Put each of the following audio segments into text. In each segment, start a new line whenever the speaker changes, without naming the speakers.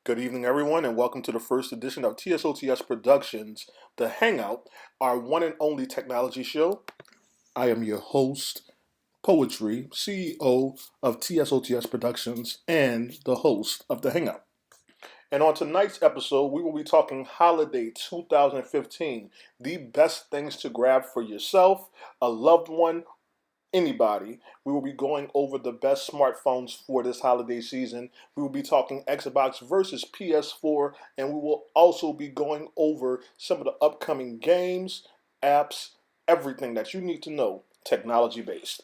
Good evening, everyone, and welcome to the first edition of TSOTS Productions, The Hangout, our one and only technology show. I am your host, Poetry, CEO of TSOTS Productions, and the host of The Hangout. And on tonight's episode, we will be talking Holiday 2015, the best things to grab for yourself, a loved one, anybody. We will be going over the best smartphones for this holiday season. We will be talking Xbox versus PS4, and we will also be going over some of the upcoming games, apps, everything that you need to know technology based.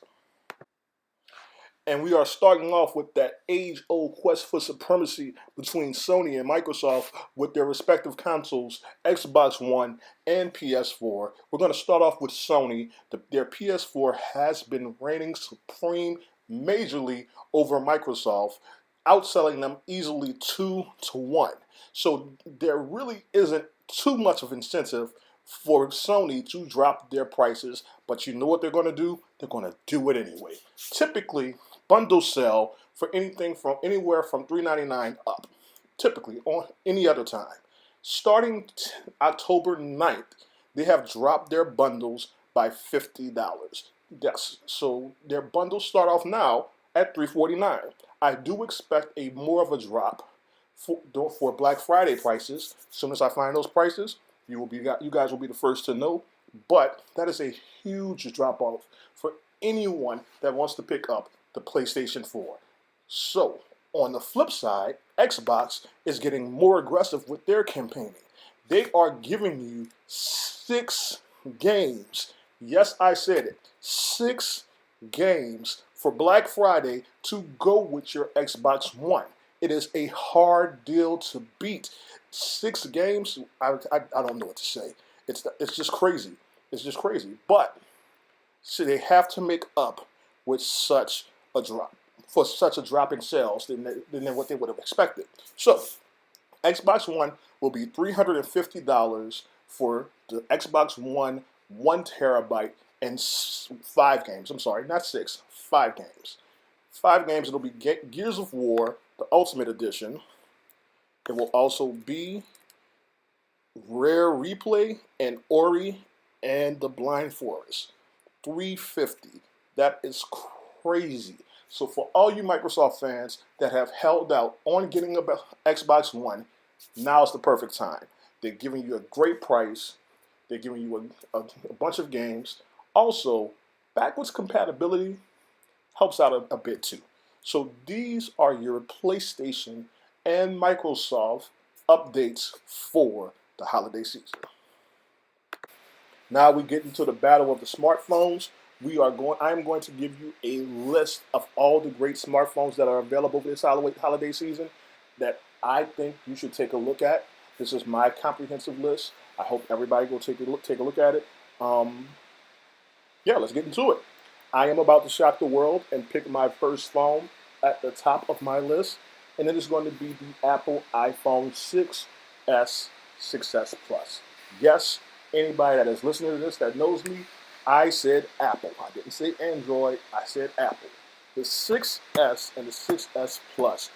And we are starting off with that age old quest for supremacy between Sony and Microsoft with their respective consoles, Xbox One and PS4. We're going to start off with Sony. Their PS4 has been reigning supreme majorly over Microsoft, outselling them easily 2-1. So there really isn't too much of incentive for Sony to drop their prices, but you know what they're going to do? They're going to do it anyway. Typically, bundles sell for anything from anywhere from $3.99 up, typically on any other time. Starting October 9th, they have dropped their bundles by $50. Yes, so their bundles start off now at $349. I do expect a more of a drop for Black Friday prices. As soon as I find those prices, you guys will be the first to know. But that is a huge drop off for anyone that wants to pick up the PlayStation 4. So, on the flip side, Xbox is getting more aggressive with their campaigning. They are giving you 6 games. Yes, I said it. 6 games for Black Friday to go with your Xbox One. It is a hard deal to beat. 6 games, I don't know what to say. It's just crazy. It's just crazy. But so they have to make up with such a drop in sales than what they would have expected. So Xbox One will be $350 for the Xbox One 1 TB and 5 games. I'm sorry, not 6, 5 games. 5 games. It'll be Gears of War, the Ultimate Edition. It will also be Rare Replay and Ori and the Blind Forest. $350. That is crazy. So for all you Microsoft fans that have held out on getting an Xbox One, now's the perfect time. They're giving you a great price. They're giving you a bunch of games. Also, backwards compatibility helps out a bit too. So these are your PlayStation and Microsoft updates for the holiday season. Now we get into the battle of the smartphones. I am going to give you a list of all the great smartphones that are available this holiday season that I think you should take a look at. This is my comprehensive list. I hope everybody go take a look at it. Yeah, let's get into it. I am about to shock the world and pick my first phone at the top of my list, and it is going to be the Apple iPhone 6s, 6s Plus. Yes, anybody that is listening to this that knows me, I said Apple. I didn't say Android. I said Apple. The 6S and the 6S Plus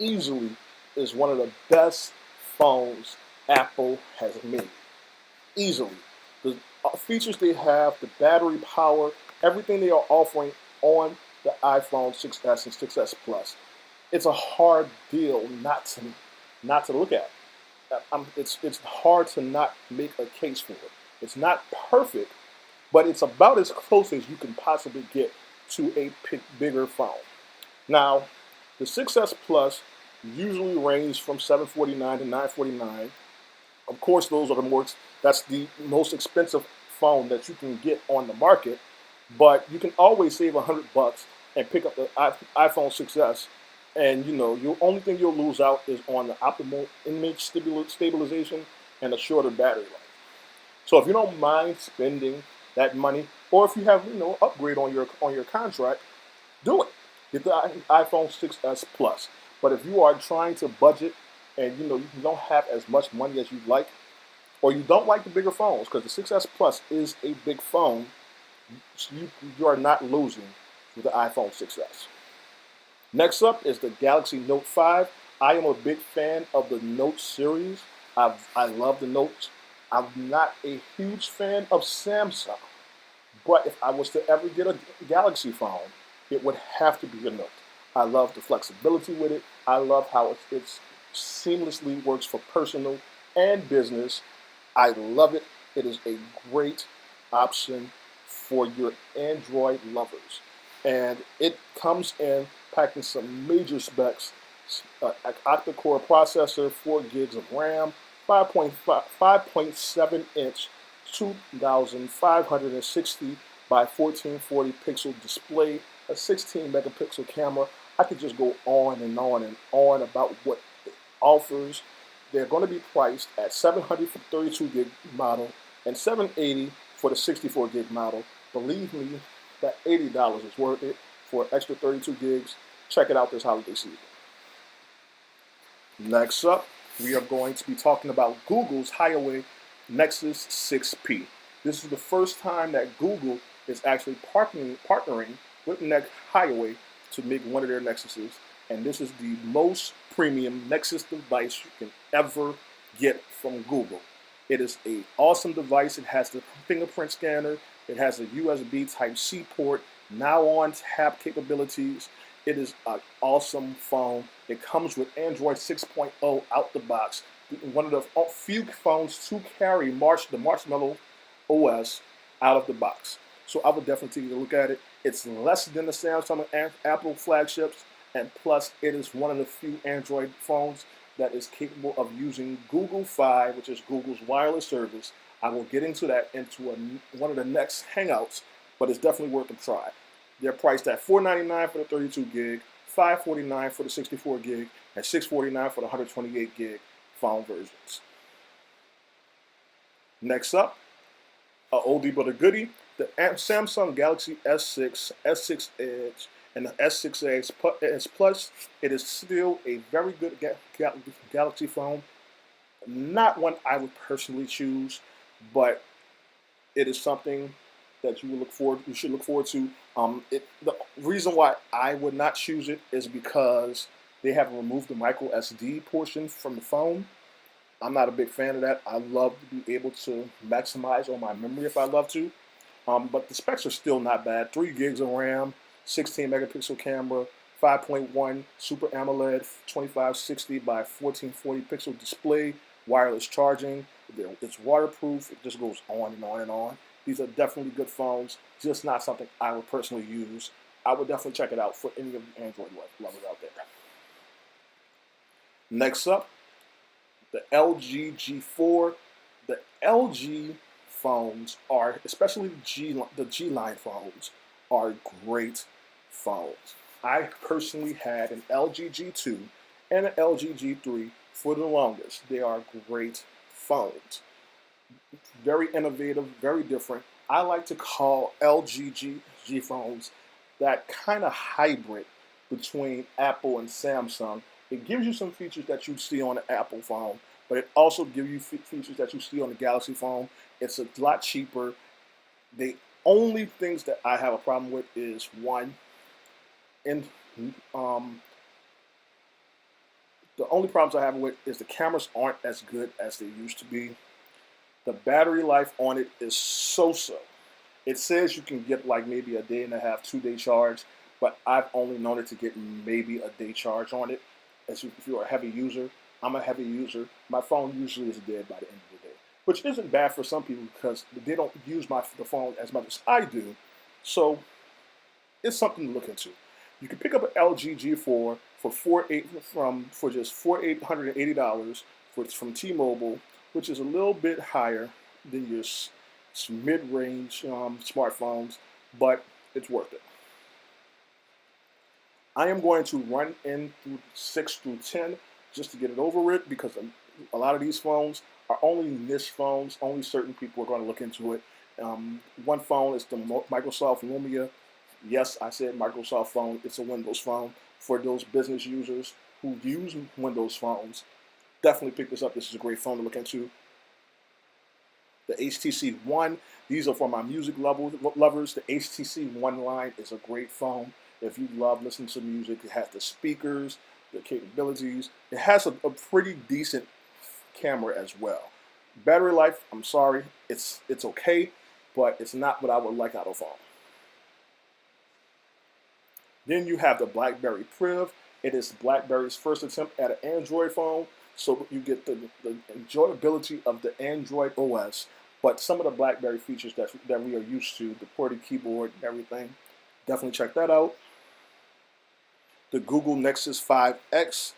easily is one of the best phones Apple has made. Easily. The features they have, the battery power, everything they are offering on the iPhone 6S and 6S Plus. It's a hard deal not to look at. It's hard to not make a case for it. It's not perfect, but it's about as close as you can possibly get to a bigger phone. Now, the 6S Plus usually range from $749 to $949. Of course, that's the most expensive phone that you can get on the market, but you can always save $100 and pick up the iPhone 6S. And the only thing you'll lose out is on the optimal image stabilization and a shorter battery life. So if you don't mind spending that money, or if you have upgrade on your contract, do it. Get the iPhone 6s Plus. But if you are trying to budget and you don't have as much money as you'd like, or you don't like the bigger phones, because the 6s Plus is a big phone, you are not losing with the iPhone 6s. Next up is the Galaxy Note 5. I am a big fan of the Note series. I love the Note. I'm not a huge fan of Samsung, but if I was to ever get a Galaxy phone, it would have to be a Note. I love the flexibility with it. I love how it seamlessly works for personal and business. I love it. It is a great option for your Android lovers. And it comes in packing some major specs, octa-core processor, 4 gigs of RAM, 5.7 inch 2560 by 1440 pixel display, a 16 megapixel camera. I could just go on and on and on about what it offers. They're going to be priced at 700 for the 32 gig model and 780 for the 64 gig model. Believe me, that $80 is worth it for extra 32 gigs. Check it out this holiday season. Next up, we are going to be talking about Google's Huawei Nexus 6P. This is the first time that Google is actually partnering with Huawei to make one of their Nexuses, and this is the most premium Nexus device you can ever get from Google. It is an awesome device. It has the fingerprint scanner. It has a USB Type-C port, now on tap capabilities. It is an awesome phone. It comes with Android 6.0 out the box. One of the few phones to carry the Marshmallow OS out of the box. So I would definitely take a look at it. It's less than the Samsung and Apple flagships, and plus it is one of the few Android phones that is capable of using Google Fi, which is Google's wireless service. I will get into that one of the next Hangouts, but it's definitely worth a try. They're priced at $499 for the 32 gig, $549 for the 64 gig, and $649 for the 128 gig phone versions. Next up, a oldie but a goodie, the Samsung Galaxy S6, S6 Edge, and the S6 Edge Plus. It is still a very good Galaxy phone. Not one I would personally choose, but it is something that you should look forward to. The reason why I would not choose it is because they have removed the micro SD portion from the phone. I'm not a big fan of that. I love to be able to maximize on my memory if I love to. But the specs are still not bad. 3 gigs of RAM, 16 megapixel camera, 5.1 Super AMOLED 2560 by 1440 pixel display, wireless charging. It's waterproof. It just goes on and on and on. These are definitely good phones, just not something I would personally use. I would definitely check it out for any of the Android lovers out there. Next up, the LG G4. The LG phones are, especially the G line phones, are great phones. I personally had an LG G2 and an LG G3 for the longest. They are great phones. Very innovative, very different. I like to call LG G phones that kind of hybrid between Apple and Samsung. It gives you some features that you see on the Apple phone, but it also gives you features that you see on the Galaxy phone. It's a lot cheaper. The only things that I have a problem with is one, and the only problems I have with is the cameras aren't as good as they used to be. The battery life on it is so-so. It says you can get like maybe a day and a half, 2-day charge, but I've only known it to get maybe a day charge on it. If you're a heavy user, I'm a heavy user. My phone usually is dead by the end of the day, which isn't bad for some people because they don't use the phone as much as I do. So it's something to look into. You can pick up an LG G4 for just $880 from T-Mobile, which is a little bit higher than your mid-range smartphones, but it's worth it. I am going to run in through 6 through 10 just to get it over with because a lot of these phones are only niche phones. Only certain people are going to look into it. One phone is the Microsoft Lumia. Yes, I said Microsoft phone. It's a Windows phone. For those business users who use Windows phones, definitely pick this up. This is a great phone to look into. The HTC One. These are for my music lovers. The HTC One line is a great phone. If you love listening to music, it has the speakers, the capabilities. It has a pretty decent camera as well. Battery life, I'm sorry, it's okay, but it's not what I would like out of a phone. Then you have the BlackBerry Priv. It is BlackBerry's first attempt at an Android phone, so you get the enjoyability of the Android OS, but some of the BlackBerry features that we are used to, the ported keyboard and everything. Definitely check that out. The Google Nexus 5X.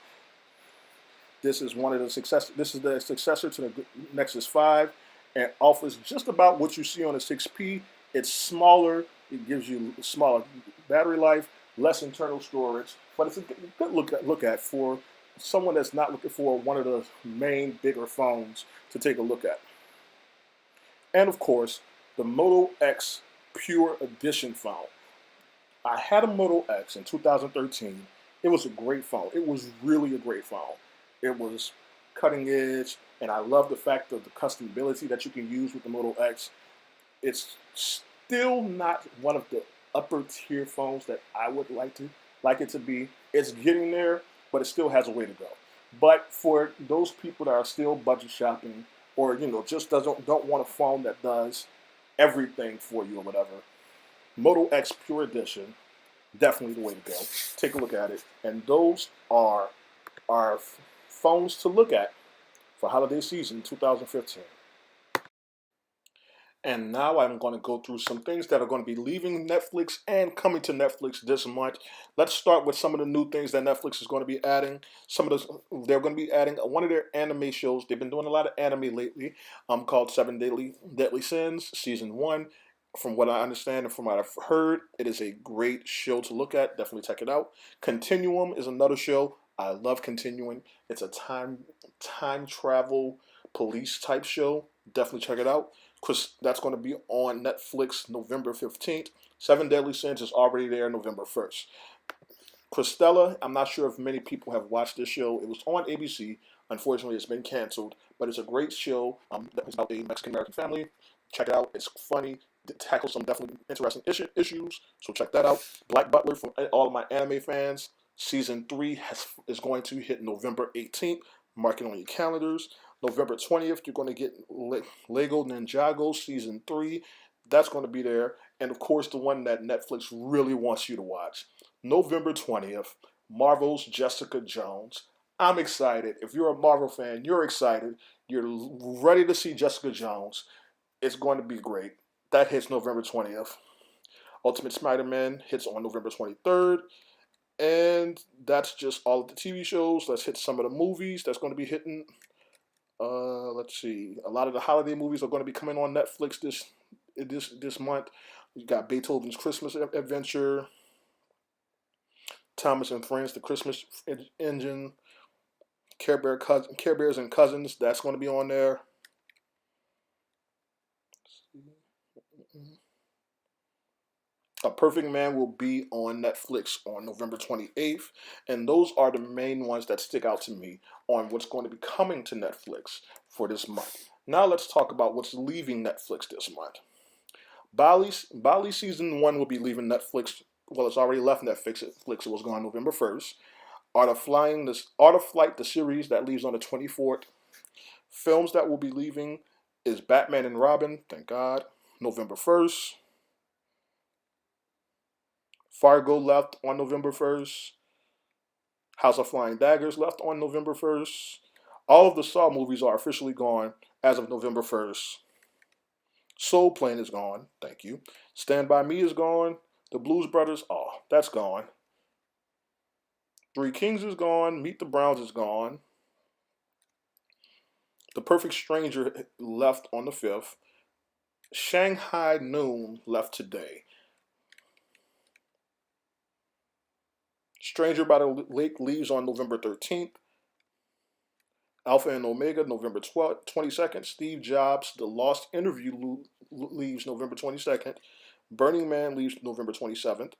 This is one of the success. This is the successor to the Nexus 5, and offers just about what you see on the 6P. It's smaller. It gives you smaller battery life, less internal storage, but it's a good look at for someone that's not looking for one of the main bigger phones to take a look at. And of course, the Moto X Pure Edition phone. I had a Moto X in 2013. It was a great phone. It was really a great phone. It was cutting edge, and I love the fact of the customability that you can use with the Moto X. It's still not one of the upper tier phones that I would like it to be. It's getting there, but it still has a way to go. But for those people that are still budget shopping, or just don't want a phone that does everything for you or whatever, Moto X Pure Edition, definitely the way to go. Take a look at it, and those are our phones to look at for holiday season 2015. And now I'm going to go through some things that are going to be leaving Netflix and coming to Netflix this month. Let's start with some of the new things that Netflix is going to be adding. They're going to be adding one of their anime shows. They've been doing a lot of anime lately, called Seven Deadly Sins, season 1. From what I understand and from what I've heard, it is a great show to look at. Definitely check it out. Continuum is another show. I love Continuing. It's a time travel police type show. Definitely check it out. Because that's going to be on Netflix November 15th. Seven Deadly Sins is already there November 1st. Cristela, I'm not sure if many people have watched this show. It was on ABC. Unfortunately, it's been canceled. But it's a great show. It's about a Mexican-American family. Check it out. It's funny. It tackles some definitely interesting issues. So check that out. Black Butler, for all of my anime fans. Season 3 is going to hit November 18th. Mark it on your calendars. November 20th, you're going to get Lego Ninjago Season 3. That's going to be there. And of course, the one that Netflix really wants you to watch. November 20th, Marvel's Jessica Jones. I'm excited. If you're a Marvel fan, you're excited. You're ready to see Jessica Jones. It's going to be great. That hits November 20th. Ultimate Spider-Man hits on November 23rd. And that's just all of the TV shows. Let's hit some of the movies that's going to be hitting. Let's see. A lot of the holiday movies are going to be coming on Netflix this month. You got Beethoven's Christmas Adventure, Thomas and Friends, The Christmas Engine, Care Bears and Cousins. That's going to be on there. A Perfect Man will be on Netflix on November 28th. And those are the main ones that stick out to me on what's going to be coming to Netflix for this month. Now let's talk about what's leaving Netflix this month. Bali Season 1 will be leaving Netflix. Well, it's already left Netflix. It was gone November 1st. Art of Flight, the series that leaves on the 24th. Films that will be leaving is Batman and Robin, thank God, November 1st. Fargo left on November 1st. House of Flying Daggers left on November 1st. All of the Saw movies are officially gone as of November 1st. Soul Plane is gone. Thank you. Stand By Me is gone. The Blues Brothers, that's gone. Three Kings is gone. Meet the Browns is gone. The Perfect Stranger left on the 5th. Shanghai Noon left today. Stranger by the Lake leaves on November 13th. Alpha and Omega, November 22nd. Steve Jobs, The Lost Interview leaves November 22nd. Burning Man leaves November 27th.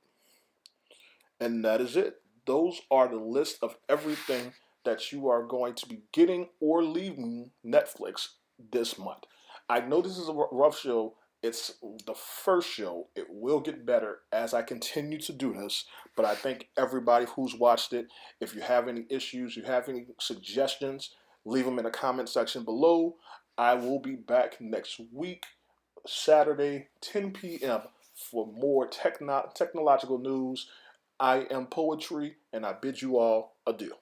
And that is it. Those are the list of everything that you are going to be getting or leaving Netflix this month. I know this is a rough show, It's the first show. It will get better as I continue to do this. But I thank everybody who's watched it. If you have any issues, you have any suggestions, leave them in the comment section below. I will be back next week, Saturday, 10 p.m., for more technological news. I am Poetry, and I bid you all adieu.